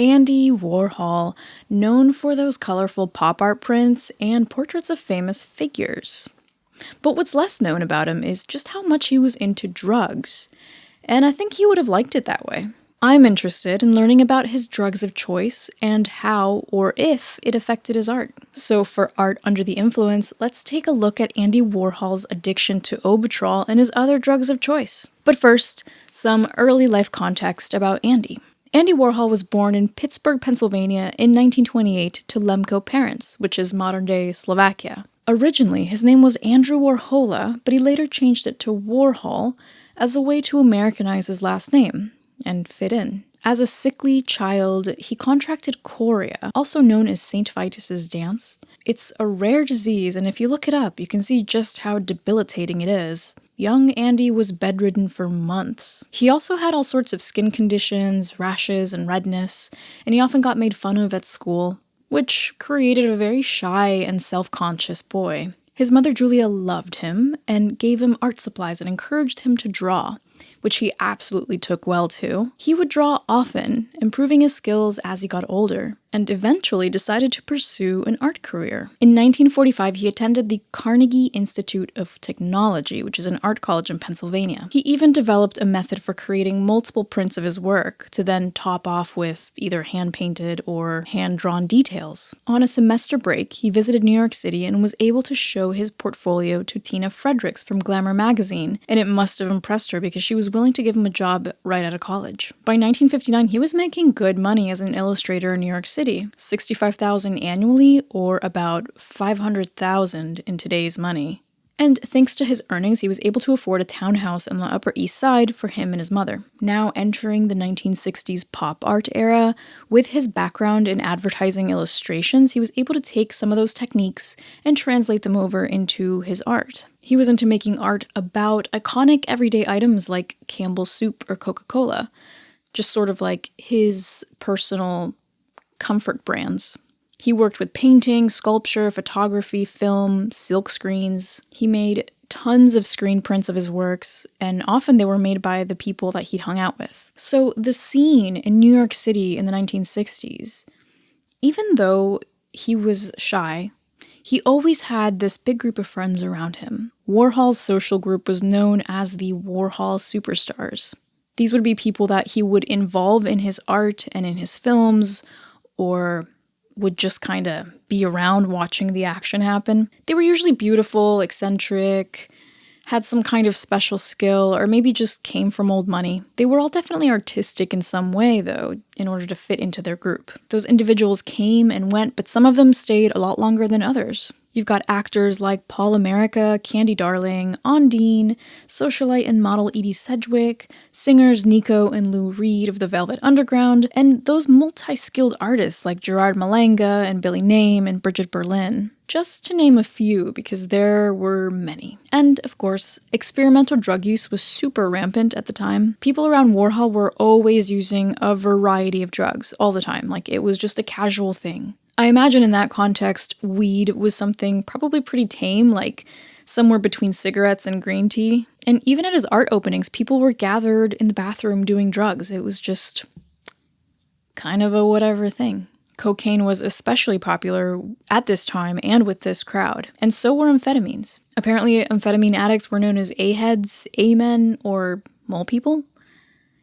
Andy Warhol, known for those colorful pop art prints and portraits of famous figures. But what's less known about him is just how much he was into drugs, and I think he would have liked it that way. I'm interested in learning about his drugs of choice and how or if it affected his art. So for Art Under the Influence, let's take a look at Andy Warhol's addiction to Obetrol and his other drugs of choice. But first, some early life context about Andy. Andy Warhol was born in Pittsburgh, Pennsylvania in 1928 to Lemko parents, which is modern-day Slovakia. Originally, his name was Andrew Warhola, but he later changed it to Warhol as a way to Americanize his last name and fit in. As a sickly child, he contracted chorea, also known as St. Vitus's dance. It's a rare disease, and if you look it up, you can see just how debilitating it is. Young Andy was bedridden for months. He also had all sorts of skin conditions, rashes, and redness, and he often got made fun of at school, which created a very shy and self-conscious boy. His mother Julia loved him and gave him art supplies and encouraged him to draw, which he absolutely took well to. He would draw often, improving his skills as he got older, and eventually decided to pursue an art career. In 1945, he attended the Carnegie Institute of Technology, which is an art college in Pennsylvania. He even developed a method for creating multiple prints of his work to then top off with either hand-painted or hand-drawn details. On a semester break, he visited New York City and was able to show his portfolio to Tina Fredericks from Glamour magazine, and it must have impressed her because she was willing to give him a job right out of college. By 1959, he was making good money as an illustrator in New York City, $65,000 annually, or about $500,000 in today's money. And thanks to his earnings, he was able to afford a townhouse on the Upper East Side for him and his mother. Now entering the 1960s pop art era, with his background in advertising illustrations, he was able to take some of those techniques and translate them over into his art. He was into making art about iconic everyday items like Campbell's soup or Coca-Cola, just sort of like his personal comfort brands. He worked with painting, sculpture, photography, film, silk screens. He made tons of screen prints of his works, and often they were made by the people that he'd hung out with. So the scene in New York City in the 1960s, even though he was shy, he always had this big group of friends around him. Warhol's social group was known as the Warhol Superstars. These would be people that he would involve in his art and in his films, or would just kind of be around watching the action happen. They were usually beautiful, eccentric, had some kind of special skill, or maybe just came from old money. They were all definitely artistic in some way, though, in order to fit into their group. Those individuals came and went, but some of them stayed a lot longer than others. You've got actors like Paul America, Candy Darling, Ondine, socialite and model Edie Sedgwick, singers Nico and Lou Reed of the Velvet Underground, and those multi-skilled artists like Gerard Malanga and Billy Name and Bridget Berlin. Just to name a few, because there were many. And, of course, experimental drug use was super rampant at the time. People around Warhol were always using a variety of drugs all the time, like it was just a casual thing. I imagine in that context, weed was something probably pretty tame, like somewhere between cigarettes and green tea. And even at his art openings, people were gathered in the bathroom doing drugs. It was just kind of a whatever thing. Cocaine was especially popular at this time and with this crowd, and so were amphetamines. Apparently, amphetamine addicts were known as A-heads, A-men, or mole people.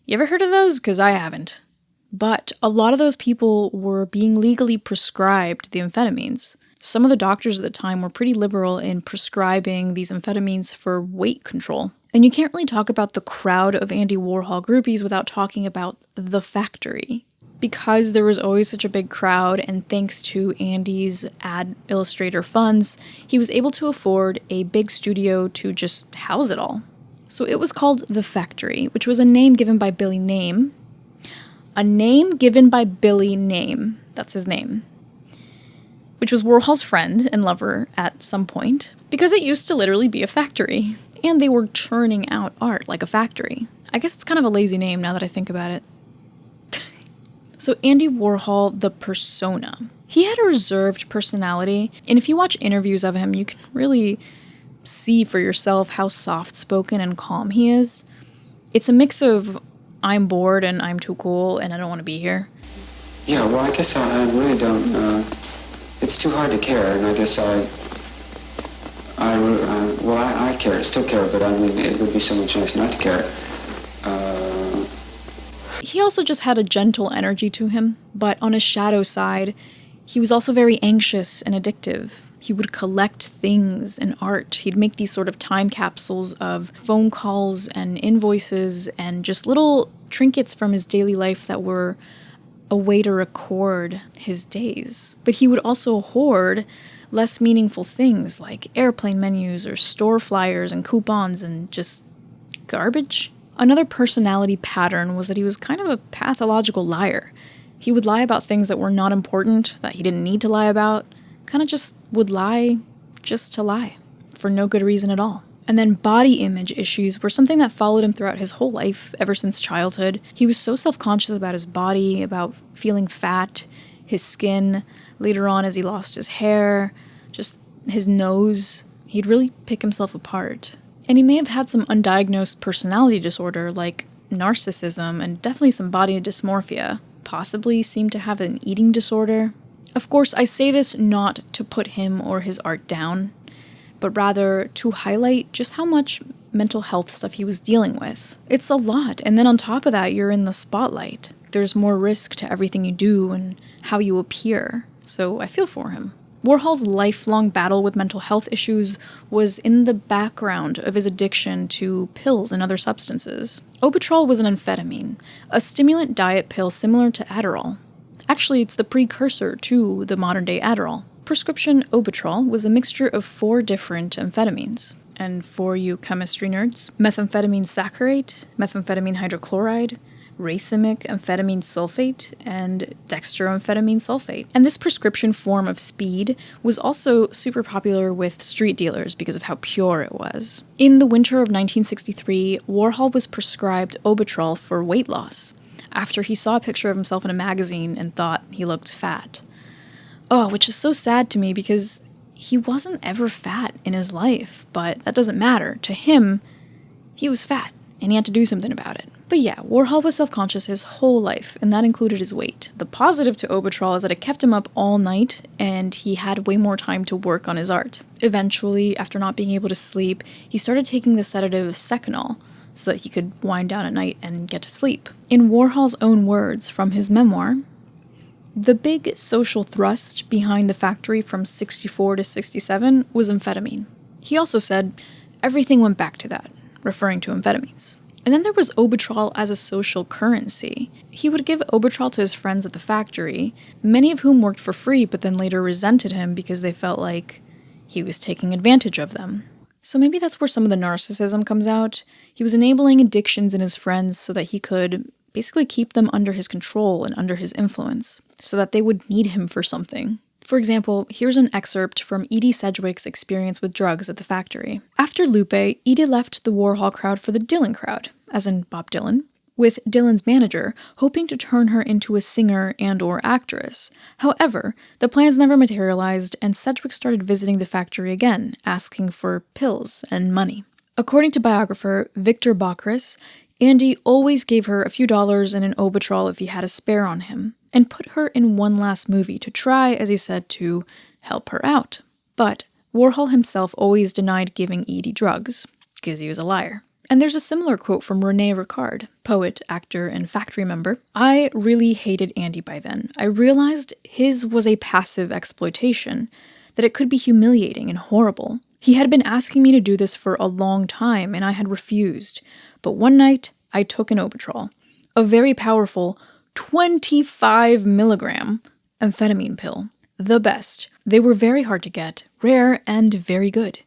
You ever heard of those? Because I haven't. But a lot of those people were being legally prescribed the amphetamines. Some of the doctors at the time were pretty liberal in prescribing these amphetamines for weight control. And you can't really talk about the crowd of Andy Warhol groupies without talking about the factory. Because there was always such a big crowd, and thanks to Andy's ad illustrator funds, he was able to afford a big studio to just house it all. So it was called The Factory, which was a name given by Billy Name. A name given by Billy Name. That's his name. Which was Warhol's friend and lover at some point, because it used to literally be a factory. And they were churning out art like a factory. I guess it's kind of a lazy name now that I think about it. So Andy Warhol, the persona. He had a reserved personality, and if you watch interviews of him, you can really see for yourself how soft-spoken and calm he is. It's a mix of I'm bored and I'm too cool and I don't want to be here. Yeah, well, I guess I really don't, it's too hard to care, and I guess I care, still care, but I mean, it would be so much nice not to care. He also just had a gentle energy to him, but on his shadow side, he was also very anxious and addictive. He would collect things and art. He'd make these sort of time capsules of phone calls and invoices and just little trinkets from his daily life that were a way to record his days. But he would also hoard less meaningful things like airplane menus or store flyers and coupons and just garbage. Another personality pattern was that he was kind of a pathological liar. He would lie about things that were not important, that he didn't need to lie about, kind of just would lie just to lie, for no good reason at all. And then body image issues were something that followed him throughout his whole life, ever since childhood. He was so self-conscious about his body, about feeling fat, his skin, later on as he lost his hair, just his nose. He'd really pick himself apart. And he may have had some undiagnosed personality disorder like narcissism and definitely some body dysmorphia. Possibly seemed to have an eating disorder. Of course, I say this not to put him or his art down, but rather to highlight just how much mental health stuff he was dealing with. It's a lot, and then on top of that, you're in the spotlight. There's more risk to everything you do and how you appear, so I feel for him. Warhol's lifelong battle with mental health issues was in the background of his addiction to pills and other substances. Obetrol was an amphetamine, a stimulant diet pill similar to Adderall. Actually, it's the precursor to the modern-day Adderall. Prescription Obetrol was a mixture of 4 different amphetamines. And for you chemistry nerds, methamphetamine saccharate, methamphetamine hydrochloride, racemic amphetamine sulfate, and dextroamphetamine sulfate. And this prescription form of speed was also super popular with street dealers because of how pure it was. In the winter of 1963, Warhol was prescribed Obetrol for weight loss after he saw a picture of himself in a magazine and thought he looked fat. Oh, which is so sad to me because he wasn't ever fat in his life, but that doesn't matter. To him, he was fat, and he had to do something about it. But yeah, Warhol was self-conscious his whole life, and that included his weight. The positive to Obetrol is that it kept him up all night, and he had way more time to work on his art. Eventually, after not being able to sleep, he started taking the sedative Seconal, so that he could wind down at night and get to sleep. In Warhol's own words from his memoir, the big social thrust behind the factory from 64 to 67 was amphetamine. He also said, everything went back to that, referring to amphetamines. And then there was Obetrol as a social currency. He would give Obetrol to his friends at the factory, many of whom worked for free but then later resented him because they felt like he was taking advantage of them. So maybe that's where some of the narcissism comes out. He was enabling addictions in his friends so that he could basically keep them under his control and under his influence, so that they would need him for something. For example, here's an excerpt from Edie Sedgwick's experience with drugs at the factory. After Lupe, Edie left the Warhol crowd for the Dylan crowd, as in Bob Dylan, with Dylan's manager, hoping to turn her into a singer and/or actress. However, the plans never materialized, and Sedgwick started visiting the factory again, asking for pills and money. According to biographer Victor Bacris, Andy always gave her a few dollars and an Obetrol if he had a spare on him, and put her in one last movie to try, as he said, to help her out. But Warhol himself always denied giving Edie drugs, because he was a liar. And there's a similar quote from René Ricard, poet, actor, and factory member. I really hated Andy by then. I realized his was a passive exploitation, that it could be humiliating and horrible. He had been asking me to do this for a long time, and I had refused. But one night, I took an Obetrol, a very powerful 25 milligram amphetamine pill. The best. They were very hard to get, rare, and very good.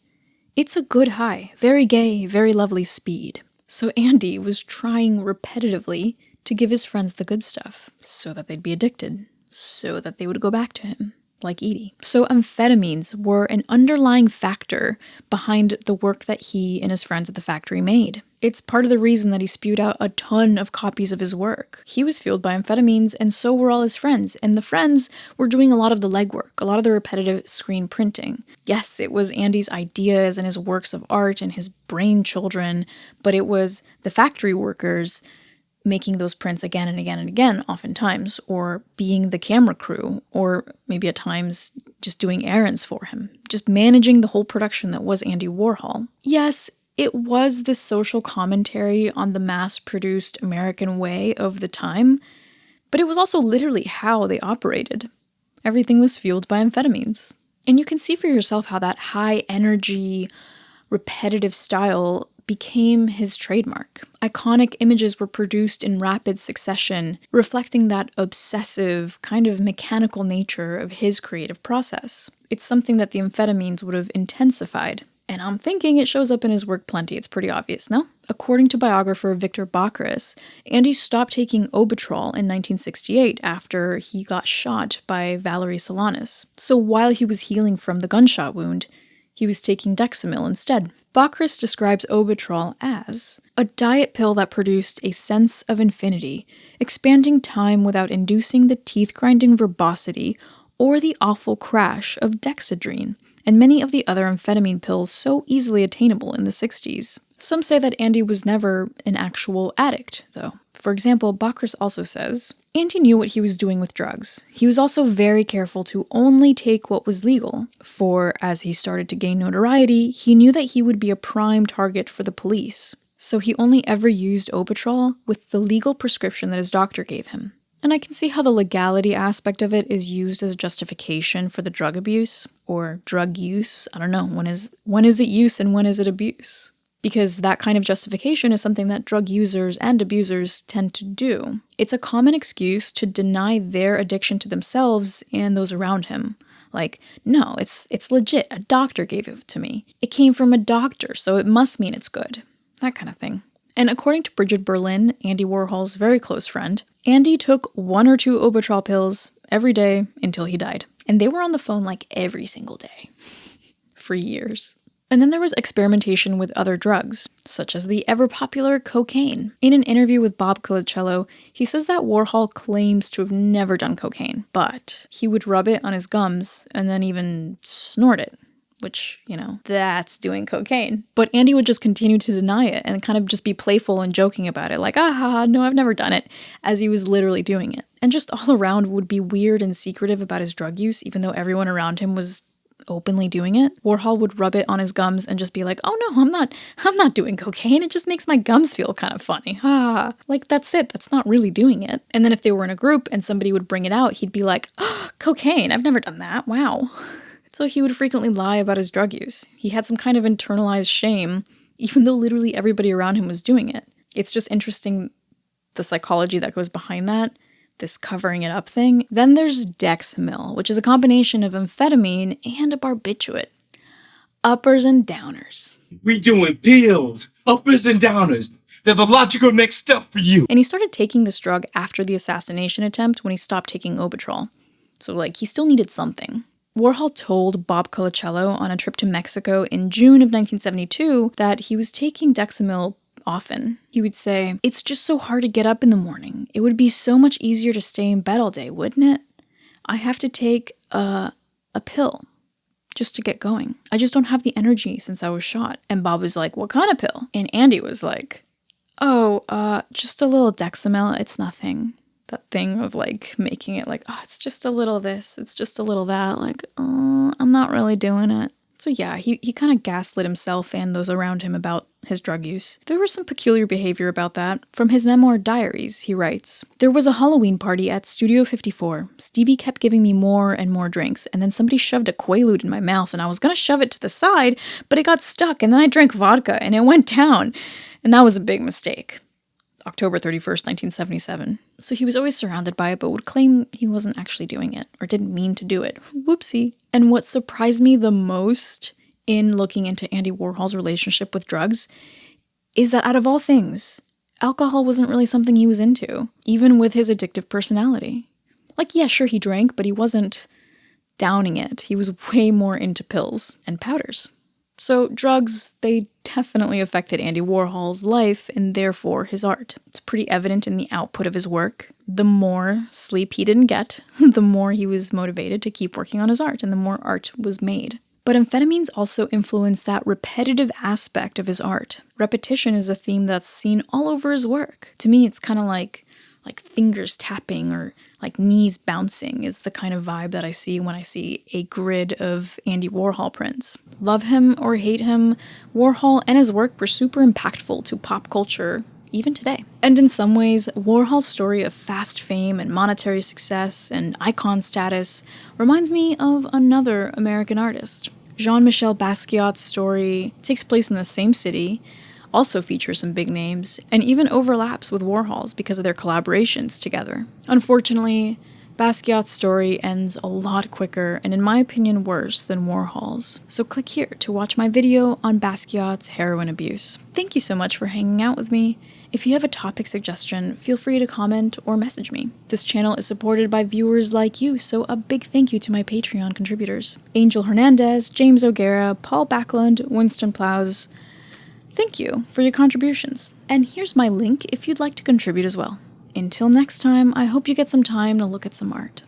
It's a good high, very gay, very lovely speed. So Andy was trying repetitively to give his friends the good stuff, so that they'd be addicted, so that they would go back to him, like Edie. So amphetamines were an underlying factor behind the work that he and his friends at the factory made. It's part of the reason that he spewed out a ton of copies of his work. He was fueled by amphetamines, and so were all his friends, and the friends were doing a lot of the legwork, a lot of the repetitive screen printing. Yes, it was Andy's ideas and his works of art and his brain children, but it was the factory workers making those prints again and again and again, oftentimes, or being the camera crew, or maybe at times just doing errands for him, just managing the whole production that was Andy Warhol. Yes, it was this social commentary on the mass-produced American way of the time, but it was also literally how they operated. Everything was fueled by amphetamines. And you can see for yourself how that high-energy, repetitive style became his trademark. Iconic images were produced in rapid succession, reflecting that obsessive, kind of mechanical nature of his creative process. It's something that the amphetamines would have intensified. And I'm thinking it shows up in his work plenty. It's pretty obvious, no? According to biographer Victor Baccaris, Andy stopped taking Obetrol in 1968 after he got shot by Valerie Solanas. So while he was healing from the gunshot wound, he was taking Dexamyl instead. Baccaris describes Obetrol as a diet pill that produced a sense of infinity, expanding time without inducing the teeth-grinding verbosity or the awful crash of Dexedrine, and many of the other amphetamine pills so easily attainable in the 60s. Some say that Andy was never an actual addict, though. For example, Baccaris also says, Andy knew what he was doing with drugs. He was also very careful to only take what was legal, for as he started to gain notoriety, he knew that he would be a prime target for the police. So he only ever used Obetrol with the legal prescription that his doctor gave him. And I can see how the legality aspect of it is used as a justification for the drug abuse, or drug use. I don't know, when is it use and when is it abuse? Because that kind of justification is something that drug users and abusers tend to do. It's a common excuse to deny their addiction to themselves and those around him. Like, no, it's legit, a doctor gave it to me. It came from a doctor, so it must mean it's good. That kind of thing. And according to Bridget Berlin, Andy Warhol's very close friend, Andy took 1 or 2 Obetrol pills every day until he died. And they were on the phone like every single day. For years. And then there was experimentation with other drugs, such as the ever-popular cocaine. In an interview with Bob Colacello, he says that Warhol claims to have never done cocaine, but he would rub it on his gums and then even snort it, which, that's doing cocaine. But Andy would just continue to deny it and kind of just be playful and joking about it, like, no, I've never done it, as he was literally doing it. And just all around would be weird and secretive about his drug use, even though everyone around him was openly doing it. Warhol would rub it on his gums and just be like, oh no, I'm not doing cocaine. It just makes my gums feel kind of funny. Like, that's it. That's not really doing it. And then if they were in a group and somebody would bring it out, he'd be like, cocaine. I've never done that. Wow. So he would frequently lie about his drug use. He had some kind of internalized shame, even though literally everybody around him was doing it. It's just interesting, the psychology that goes behind that. This covering it up thing. Then there's Dexamyl, which is a combination of amphetamine and a barbiturate. Uppers and downers. We doing pills, uppers and downers. They're the logical next step for you. And he started taking this drug after the assassination attempt when he stopped taking Obetrol. So he still needed something. Warhol told Bob Colacello on a trip to Mexico in June of 1972 that he was taking Dexamyl often. He would say, it's just so hard to get up in the morning. It would be so much easier to stay in bed all day, wouldn't it? I have to take a pill just to get going. I just don't have the energy since I was shot. And Bob was like, what kind of pill? And Andy was like, just a little Dexamyl. It's nothing. That thing of making it it's just a little this, it's just a little that. I'm not really doing it. So yeah, he kind of gaslit himself and those around him about his drug use. There was some peculiar behavior about that. From his memoir diaries, he writes, there was a Halloween party at Studio 54. Stevie kept giving me more and more drinks, and then somebody shoved a Quaalude in my mouth, and I was going to shove it to the side, but it got stuck, and then I drank vodka, and it went down. And that was a big mistake. October 31st, 1977. So he was always surrounded by it, but would claim he wasn't actually doing it, or didn't mean to do it. Whoopsie. And what surprised me the most in looking into Andy Warhol's relationship with drugs is that out of all things, alcohol wasn't really something he was into, even with his addictive personality. Yeah, sure, he drank, but he wasn't downing it. He was way more into pills and powders. So drugs, they definitely affected Andy Warhol's life and therefore his art. It's pretty evident in the output of his work. The more sleep he didn't get, the more he was motivated to keep working on his art and the more art was made. But amphetamines also influence that repetitive aspect of his art. Repetition is a theme that's seen all over his work. To me, it's kind of like fingers tapping or like knees bouncing is the kind of vibe that I see when I see a grid of Andy Warhol prints. Love him or hate him, Warhol and his work were super impactful to pop culture even today. And in some ways, Warhol's story of fast fame and monetary success and icon status reminds me of another American artist. Jean-Michel Basquiat's story takes place in the same city, also features some big names, and even overlaps with Warhol's because of their collaborations together. Unfortunately, Basquiat's story ends a lot quicker and in my opinion worse than Warhol's. So click here to watch my video on Basquiat's heroin abuse. Thank you so much for hanging out with me. If you have a topic suggestion, feel free to comment or message me. This channel is supported by viewers like you, so a big thank you to my Patreon contributors. Angel Hernandez, James O'Gara, Paul Backlund, Winston Plows. Thank you for your contributions. And here's my link if you'd like to contribute as well. Until next time, I hope you get some time to look at some art.